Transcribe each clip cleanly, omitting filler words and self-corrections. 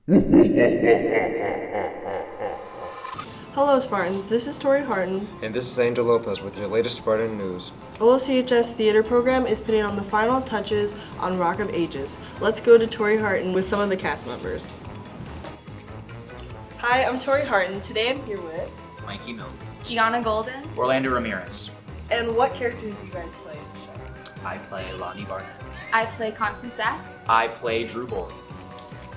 Hello Spartans, this is Tori Harton. And this is Angel Lopez with your latest Spartan news. OLCHS theater program is putting on the final touches on Rock of Ages. Let's go to Tori Harton with some of the cast members. Hi, I'm Tori Harton. Today I'm here with Mikey Mills. Gianna Golden. Orlando Ramirez. And what characters do you guys play in the show? I play Lonnie Barnett. I play Constance Sack. I play Drew Bull.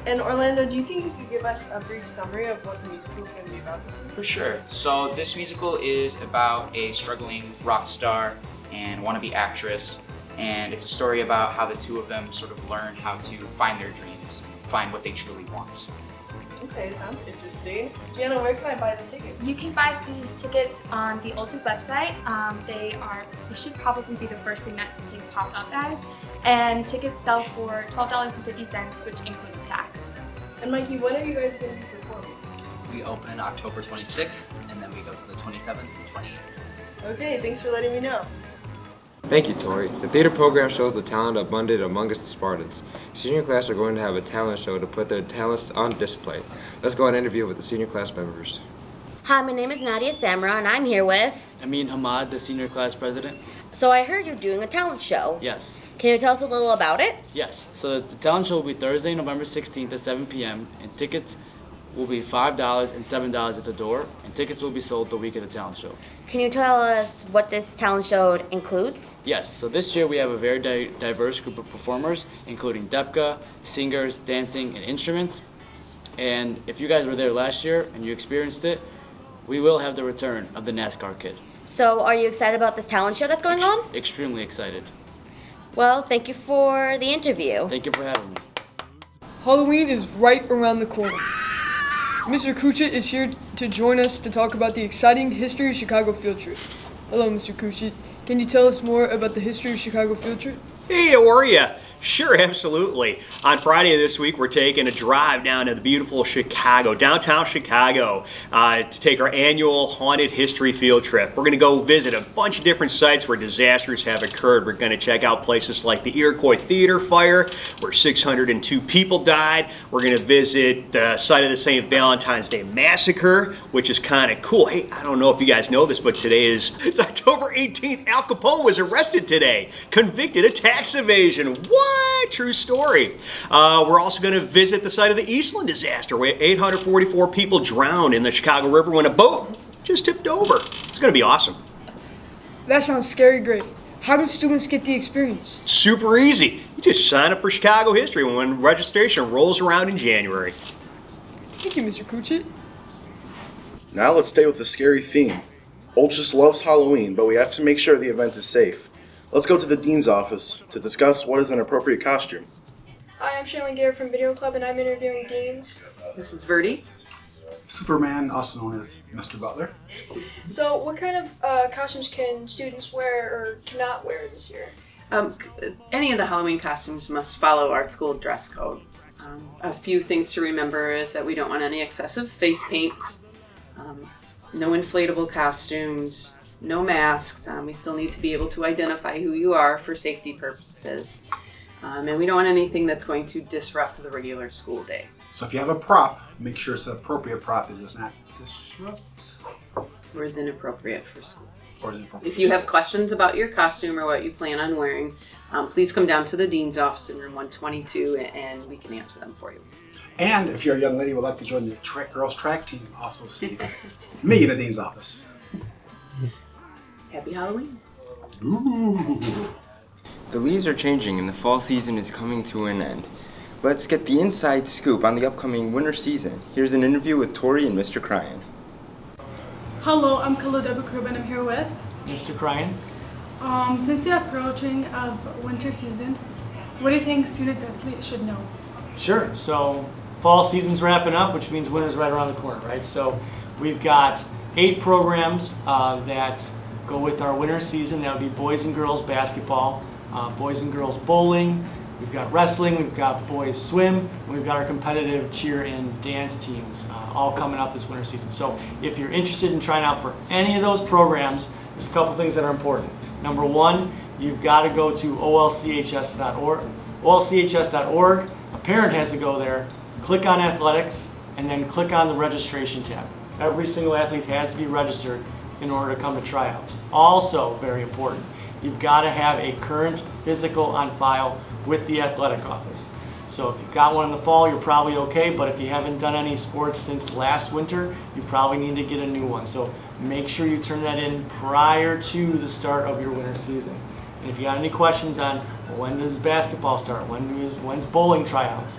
And Orlando, do you think you could give us a brief summary of what the musical is going to be about this year? For sure. So this musical is about a struggling rock star and wannabe actress, and it's a story about how the two of them sort of learn how to find their dreams, find what they truly want. Okay, sounds interesting. Gianna, where can I buy the tickets? You can buy these tickets on the OLCHS website. They should probably be the first thing that they pop up as. And tickets sell for $12.50, which includes tax. And Mikey, when are you guys going to be performing? We open October 26th, and then we go to the 27th and 28th. Okay, thanks for letting me know. Thank you, Tori. The theater program shows the talent abundant among us the Spartans. Senior class are going to have a talent show to put their talents on display. Let's go on an interview with the senior class members. Hi, my name is Nadia Samra, and I'm here with... Amin Hamad, the senior class president. So I heard you're doing a talent show. Yes. Can you tell us a little about it? Yes. So the talent show will be Thursday, November 16th at 7 p.m. and tickets will be $5 and $7 at the door, and tickets will be sold the week of the talent show. Can you tell us what this talent show includes? Yes. So this year we have a very diverse group of performers, including Depka, singers, dancing, and instruments. And if you guys were there last year and you experienced it, we will have the return of the NASCAR kid. So are you excited about this talent show that's going on? Extremely excited. Well, thank you for the interview. Thank you for having me. Halloween is right around the corner. Mr. Kuchit is here to join us to talk about the exciting History of Chicago field trip. Hello, Mr. Kuchit. Can you tell us more about the History of Chicago field trip? Hey, how are you? Sure, absolutely. On Friday of this week, we're taking a drive down to the beautiful Chicago, downtown Chicago, to take our annual Haunted History field trip. We're going to go visit a bunch of different sites where disasters have occurred. We're going to check out places like the Iroquois Theater fire, where 602 people died. We're going to visit the site of the St. Valentine's Day Massacre, which is kind of cool. Hey, I don't know if you guys know this, but it's October 18th. Al Capone was arrested today, convicted of tax evasion. What? True story. We're also going to visit the site of the Eastland disaster, where 844 people drowned in the Chicago River when a boat just tipped over. It's going to be awesome. That sounds scary great. How do students get the experience? Super easy. You just sign up for Chicago History when registration rolls around in January. Thank you, Mr. Kuchit. Now let's stay with the scary theme. OLCHS loves Halloween, but we have to make sure the event is safe. Let's go to the dean's office to discuss what is an appropriate costume. Hi, I'm Shanley Garrett from Video Club, and I'm interviewing deans. This is Verdi. Superman, also known as Mr. Butler. So, what kind of costumes can students wear or cannot wear this year? Any of the Halloween costumes must follow our school dress code. A few things to remember is that we don't want any excessive face paint, no inflatable costumes, no masks. We still need to be able to identify who you are for safety purposes. And we don't want anything that's going to disrupt the regular school day. So if you have a prop, make sure it's an appropriate prop that does not disrupt. Or is inappropriate for school. Or is inappropriate. If you have questions about your costume or what you plan on wearing, please come down to the dean's office in room 122 and we can answer them for you. And if you're a young lady who would like to join the girls track team, also see me in the dean's office. Happy Halloween. Ooh. The leaves are changing and the fall season is coming to an end. Let's get the inside scoop on the upcoming winter season. Here's an interview with Tori and Mr. Cryan. Hello, I'm Khalil Debakrub and I'm here with Mr. Cryan. Since the approaching of winter season, what do you think students athletes should know? Sure. So fall season's wrapping up, which means winter's right around the corner, right? So we've got 8 programs that go with our winter season. That would be boys and girls basketball, boys and girls bowling, we've got wrestling, we've got boys swim, and we've got our competitive cheer and dance teams all coming up this winter season. So if you're interested in trying out for any of those programs, there's a couple things that are important. Number one, you've got to go to olchs.org. olchs.org. A parent has to go there click on athletics, and then click on the registration tab. Every single athlete has to be registered in order to come to tryouts. Also, very important, you've got to have a current physical on file with the athletic office. So if you've got one in the fall, you're probably okay, but if you haven't done any sports since last winter, you probably need to get a new one. So make sure you turn that in prior to the start of your winter season. And if you got any questions on when does basketball start, when's bowling tryouts,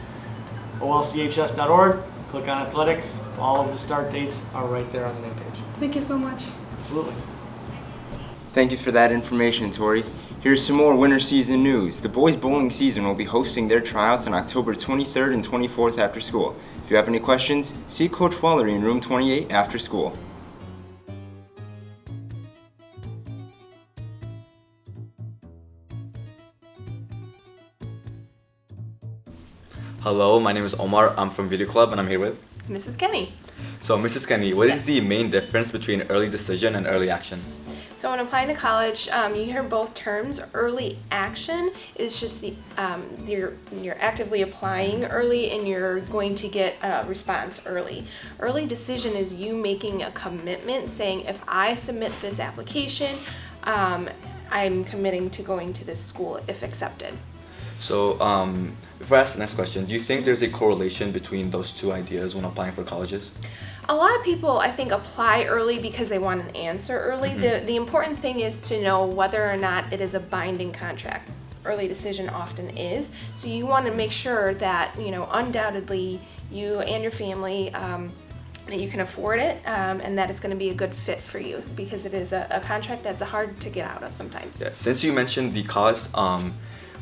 OLCHS.org, click on athletics. All of the start dates are right there on the main page. Thank you so much. Absolutely. Thank you for that information, Tori. Here's some more winter season news. The boys bowling season will be hosting their tryouts on October 23rd and 24th after school. If you have any questions, see Coach Wallery in room 28 after school. Hello, my name is Omar. I'm from Video Club and I'm here with Mrs. Kenny. So Mrs. Kenny, what is the main difference between early decision and early action? So when applying to college, you hear both terms. Early action is just the you're actively applying early and you're going to get a response early. Early decision is you making a commitment saying, if I submit this application, I'm committing to going to this school if accepted. So before I ask the next question, do you think there's a correlation between those two ideas when applying for colleges? A lot of people, I think, apply early because they want an answer early. The important thing is to know whether or not it is a binding contract. Early decision often is. So you want to make sure that, undoubtedly you and your family, that you can afford it and that it's going to be a good fit for you, because it is a contract that's hard to get out of sometimes. Yeah. Since you mentioned the cost,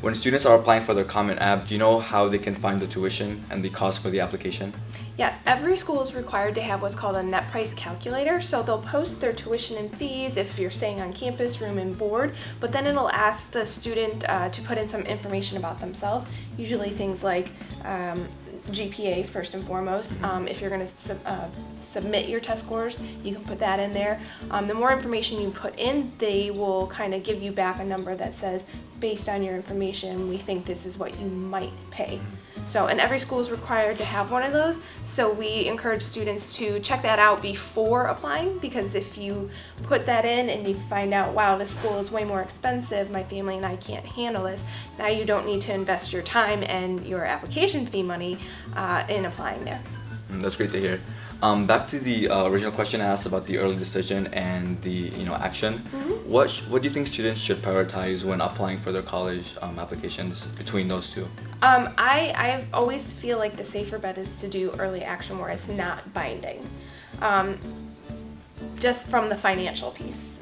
when students are applying for their Common App, do you know how they can find the tuition and the cost for the application? Yes, every school is required to have what's called a net price calculator. So they'll post their tuition and fees if you're staying on campus, room and board, but then it'll ask the student to put in some information about themselves, usually things like GPA first and foremost. If you're going to submit your test scores, you can put that in there. The more information you put in, they will kind of give you back a number that says, based on your information, we think this is what you might pay. So, and every school is required to have one of those, so we encourage students to check that out before applying, because if you put that in and you find out, wow, this school is way more expensive, my family and I can't handle this, now you don't need to invest your time and your application fee money in applying there. That's great to hear. Back to the original question I asked about the early decision and the action. What do you think students should prioritize when applying for their college applications between those two? I always feel like the safer bet is to do early action where it's not binding. Just from the financial piece.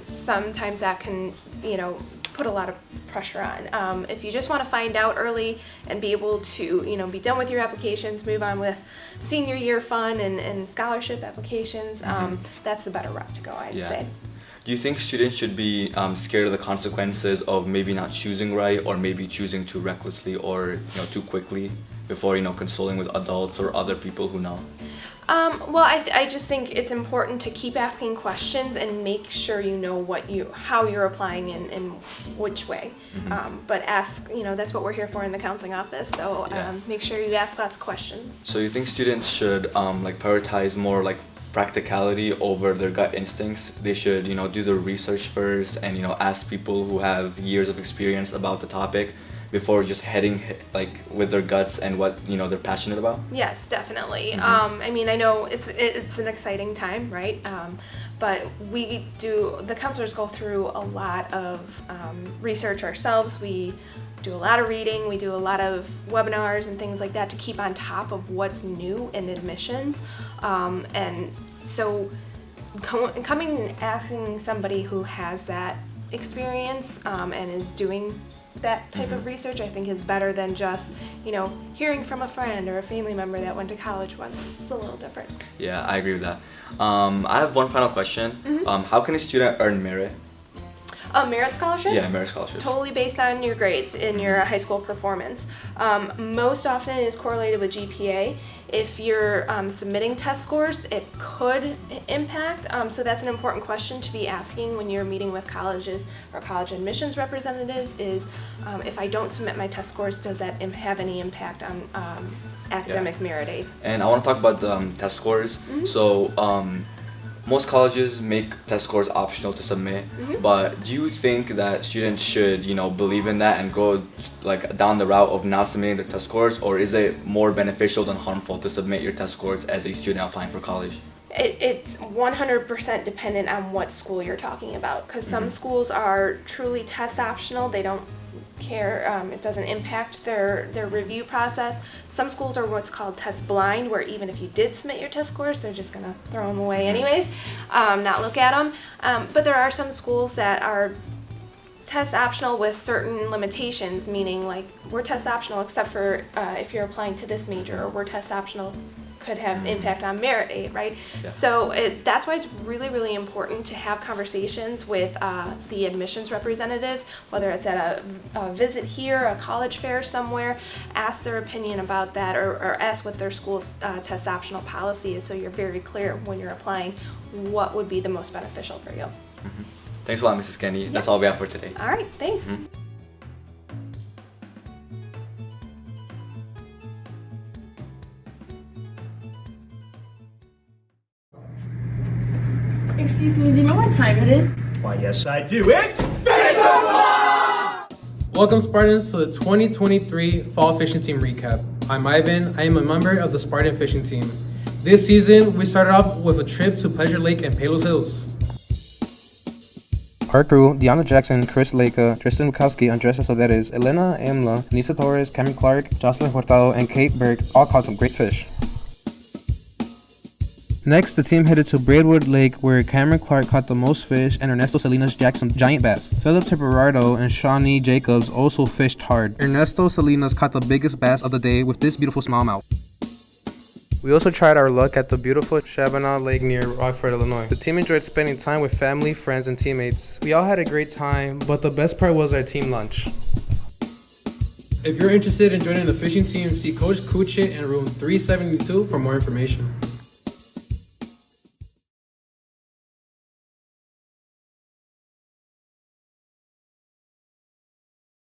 Sometimes that can, put a lot of pressure on. If you just want to find out early and be able to, be done with your applications, move on with senior year fun and scholarship applications, that's the better route to go, I'd say. Do you think students should be scared of the consequences of maybe not choosing right, or maybe choosing too recklessly or too quickly before consulting with adults or other people who know? Well, I just think it's important to keep asking questions and make sure you know how you're applying and which way. But ask, that's what we're here for in the counseling office. So make sure you ask lots of questions. So you think students should prioritize more practicality over their gut instincts? They should do their research first and ask people who have years of experience about the topic before just heading with their guts and what they're passionate about? Yes, definitely. I mean, I know it's an exciting time, right? But the counselors go through a lot of research ourselves. We do a lot of reading, we do a lot of webinars and things like that to keep on top of what's new in admissions. And so coming and asking somebody who has that experience and is doing that type of research, I think, is better than just, hearing from a friend or a family member that went to college once. It's a little different. Yeah, I agree with that. I have one final question. How can a student earn merit? A merit scholarship? Yeah, merit scholarships. Totally based on your grades in your high school performance. Most often it is correlated with GPA. If you're submitting test scores, it could impact. So that's an important question to be asking when you're meeting with colleges or college admissions representatives is, if I don't submit my test scores, does that have any impact on academic merit aid? And I want to talk about the test scores. So most colleges make test scores optional to submit, but do you think that students should, believe in that and go like down the route of not submitting their test scores, or is it more beneficial than harmful to submit your test scores as a student applying for college? It's 100% dependent on what school you're talking about, because some schools are truly test optional. They don't care, it doesn't impact their review process. Some schools are what's called test blind, where even if you did submit your test scores, they're just gonna throw them away anyways, not look at them. But there are some schools that are test optional with certain limitations, meaning like we're test optional except for if you're applying to this major, or we're test optional could have impact on merit aid, right? Yeah. So that's why it's really, really important to have conversations with the admissions representatives, whether it's at a visit here, a college fair somewhere, ask their opinion about that, or ask what their school's test optional policy is, so you're very clear when you're applying what would be the most beneficial for you. Thanks a lot, Mrs. Kenny. That's all we have for today. All right, thanks. Excuse me, do you know what time it is? Why, yes, I do. It's Welcome, Spartans, to the 2023 Fall Fishing Team Recap. I'm Ivan. I am a member of the Spartan Fishing Team. This season, we started off with a trip to Pleasure Lake and Palos Hills. Our crew, Deanna Jackson, Chris Leica, Tristan Bukowski, Andressa Soderes, Elena Amla, Nisa Torres, Cameron Clark, Jocelyn Hurtado, and Kate Berg all caught some great fish. Next, the team headed to Braidwood Lake, where Cameron Clark caught the most fish and Ernesto Salinas jacked some giant bass. Philip Tipperardo and Shawnee Jacobs also fished hard. Ernesto Salinas caught the biggest bass of the day with this beautiful smallmouth. We also tried our luck at the beautiful Shabana Lake near Rockford, Illinois. The team enjoyed spending time with family, friends, and teammates. We all had a great time, but the best part was our team lunch. If you're interested in joining the fishing team, see Coach Kuchit in room 372 for more information.